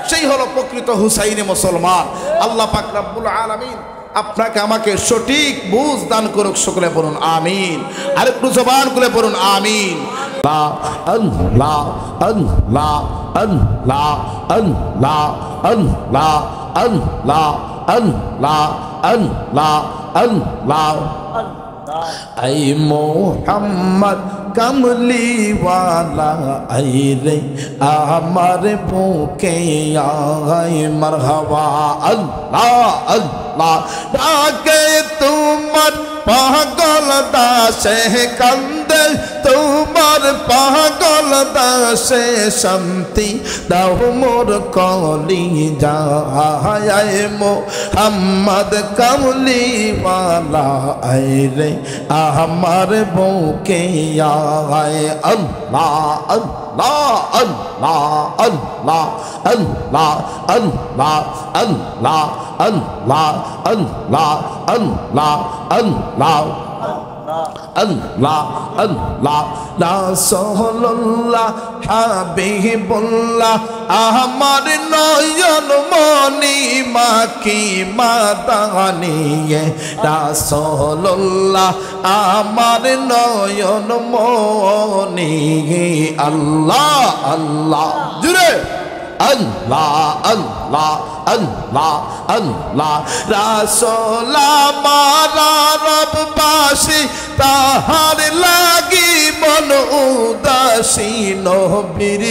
সেই হলো প্রকৃত হুসাইনি মুসলমান। আল্লাহ পাক রব্বুল আলামিন আপনাকে আমাকে সঠিক বুঝ দান করুক। সকলে বলুন আমিন। আরেকটু জবান খুলে বলুন আমিন। লা আল্লাহ আল্লাহ আল্লাহ আল্লাহ আল্লাহ আল্লাহ আল্লাহ আল্লাহ আল্লাহ আই মোহাম্মদ কামলিওয়ালা আই রে আমার বুকে আয় মারহাবা। আল্লাহ আল্লাহ ডাকে তোমার পাগল দাসে কান্দে, তোমার পাগল দাসে শান্তি দাও মোর কলি যায় মোহাম্মদ কামলিওয়ালা আই রে আমার বুকে আয়। আল্লাহ আল্লাহ আল্লাহ আল্লাহ আল্লাহ আল্লাহ আল্লাহ আল্লাহ আল্লাহ আল্লাহ আল্লাহ আল্লাহ আল্লাহ রাসূলুল্লাহ হাবিবুল্লাহ আমার নয়ন মনি মাকি মাদানিয়ে, রাসূলুল্লাহ আমার নয়ন মনি। আল্লাহ আল্লাহ জুড়ে আল্লাহ আল্লাহ আল্লাহ আল্লাহ রাসূল আমার রববাসী তাহার লাগি মন উদাসী নবীর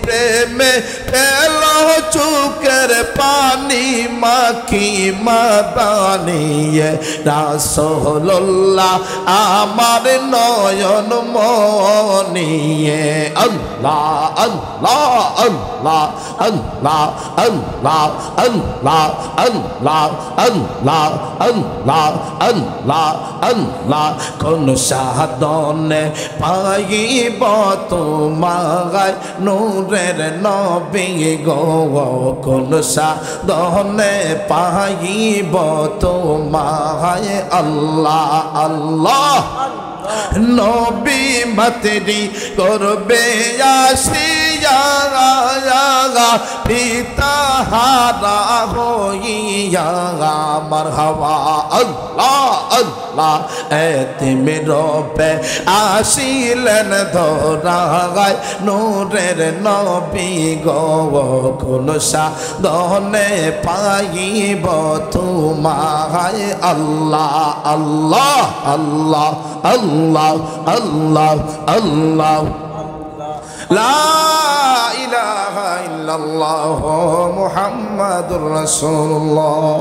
প্রেমে ফেল চুকের পানি মাখি মাদানিয়ে রাসূলুল্লাহ আমার নয়ন মনিয়ে আল্লাহ আল্লাহ আল্লাহ আল্লাহ আল্লাহ আল্লাহ আল্লাহ আল্লাহ আল্লাহ আল্লাহ আল্লাহ কোন সাধনে পাইব তোমায় নূরের নবী গো কোন সাধনে পাইব তোমায় আল্লাহ আল্লাহ নবী মতরি করবে আসিয়া পিতা হারা হইয়া মারহাবা আল্লাহ আল্লাহ এতিমে রবে আসিলেন ধরাগায় নূরের নবী গো কোন সাধনে পাইব তোমায় আল্লাহ আল্লাহ আল্লাহ আল্লাহ আল্লাহ আল্লাহ লা ইলাহা ইল্লাল্লাহ মুহাম্মাদুর রাসূলুল্লাহ।